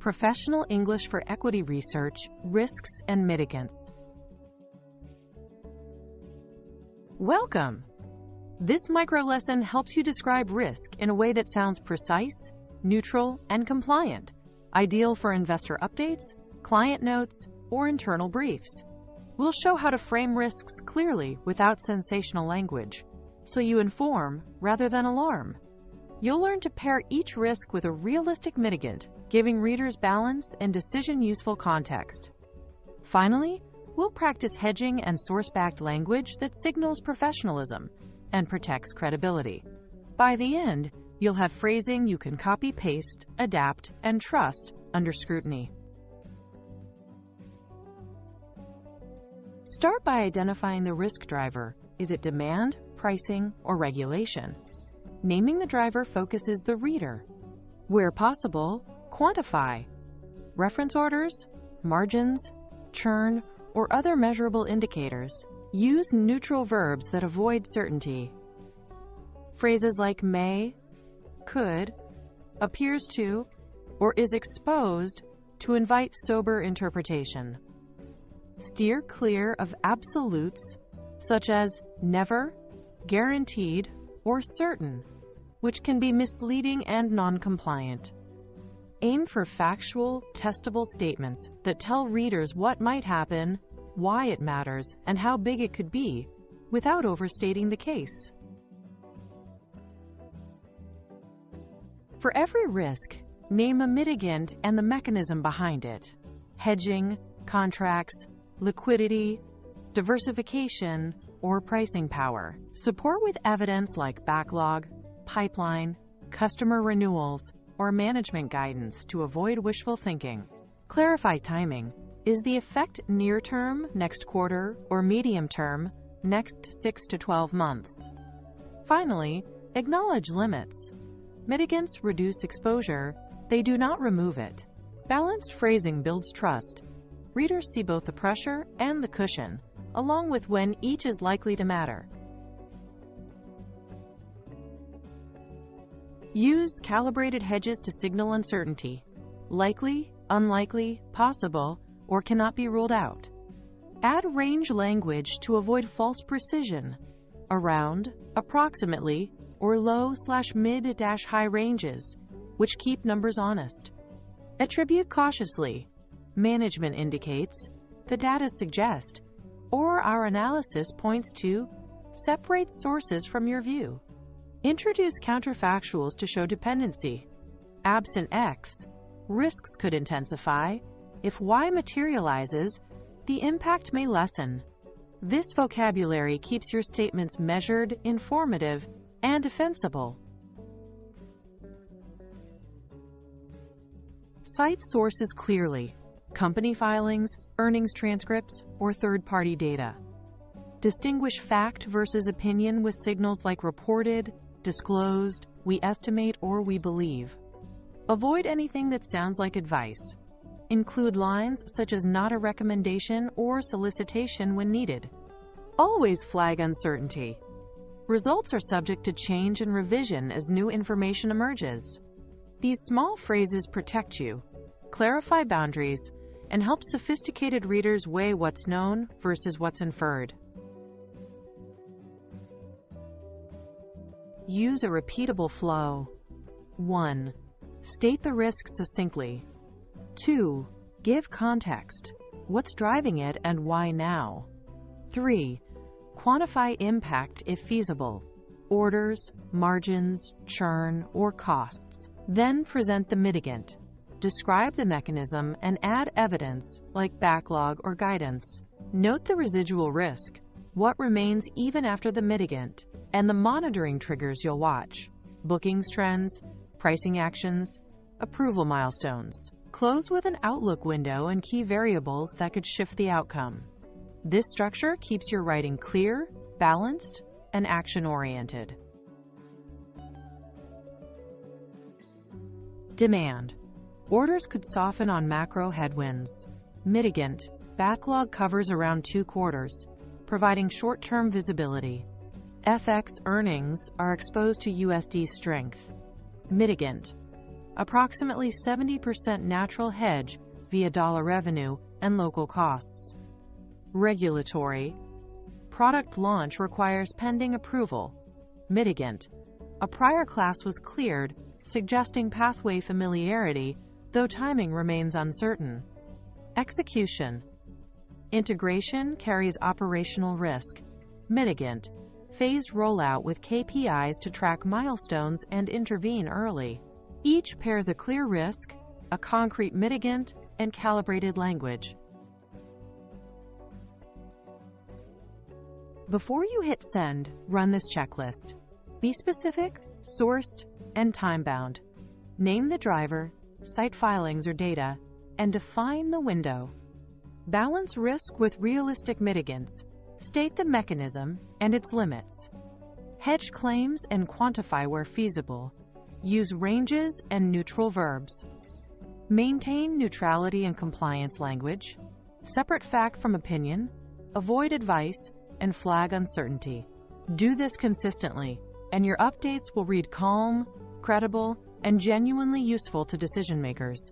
Professional English for Equity Research, Risks and Mitigants. Welcome! This micro lesson helps you describe risk in a way that sounds precise, neutral, and compliant, ideal for investor updates, client notes, or internal briefs. We'll show how to frame risks clearly without sensational language, so you inform rather than alarm. You'll learn to pair each risk with a realistic mitigant, giving readers balance and decision-useful context. Finally, we'll practice hedging and source-backed language that signals professionalism and protects credibility. By the end, you'll have phrasing you can copy-paste, adapt, and trust under scrutiny. Start by identifying the risk driver. Is it demand, pricing, or regulation? Naming the driver focuses the reader. Where possible, quantify. Reference orders, margins, churn, or other measurable indicators. Use neutral verbs that avoid certainty. Phrases like may, could, appears to, or is exposed to invite sober interpretation. Steer clear of absolutes such as never, guaranteed, or certain, which can be misleading and non-compliant. Aim for factual, testable statements that tell readers what might happen, why it matters, and how big it could be, without overstating the case. For every risk, name a mitigant and the mechanism behind it. Hedging, contracts, liquidity, diversification, or pricing power. Support with evidence like backlog, pipeline, customer renewals, or management guidance to avoid wishful thinking. Clarify timing. Is the effect near term, next quarter, or medium term, next 6 to 12 months? Finally, acknowledge limits. Mitigants reduce exposure, they do not remove it. Balanced phrasing builds trust. Readers see both the pressure and the cushion, along with when each is likely to matter. Use calibrated hedges to signal uncertainty. Likely, unlikely, possible, or cannot be ruled out. Add range language to avoid false precision. Around, approximately, or low/mid-high ranges, which keep numbers honest. Attribute cautiously. Management indicates, the data suggest, or our analysis points to, separate sources from your view. Introduce counterfactuals to show dependency. Absent X, risks could intensify. If Y materializes, the impact may lessen. This vocabulary keeps your statements measured, informative, and defensible. Cite sources clearly. Company filings, earnings transcripts, or third-party data. Distinguish fact versus opinion with signals like reported, disclosed, we estimate, or we believe. Avoid anything that sounds like advice. Include lines such as not a recommendation or solicitation when needed. Always flag uncertainty. Results are subject to change and revision as new information emerges. These small phrases protect you, clarify boundaries, and help sophisticated readers weigh what's known versus what's inferred. Use a repeatable flow. 1. State the risk succinctly. 2. Give context. What's driving it and why now? 3. Quantify impact if feasible. Orders, margins, churn, or costs. Then present the mitigant. Describe the mechanism and add evidence like backlog or guidance. Note the residual risk, what remains even after the mitigant, and the monitoring triggers you'll watch. Bookings trends, pricing actions, approval milestones. Close with an outlook window and key variables that could shift the outcome. This structure keeps your writing clear, balanced, and action-oriented. Demand. Orders could soften on macro headwinds. Mitigant. Backlog covers around 2 quarters, providing short-term visibility. FX earnings are exposed to USD strength. Mitigant. approximately 70% natural hedge via dollar revenue and local costs. Regulatory. Product launch requires pending approval. Mitigant. A prior class was cleared, suggesting pathway familiarity, though timing remains uncertain. Execution. Integration carries operational risk. Mitigant. Phased rollout with KPIs to track milestones and intervene early. Each pairs a clear risk, a concrete mitigant, and calibrated language. Before you hit send, run this checklist. Be specific, sourced, and time-bound. Name the driver, cite filings or data, and define the window. Balance risk with realistic mitigants. State the mechanism and its limits. Hedge claims and quantify where feasible. Use ranges and neutral verbs. Maintain neutrality and compliance language. Separate fact from opinion. Avoid advice and flag uncertainty. Do this consistently, and your updates will read calm, credible, and genuinely useful to decision makers.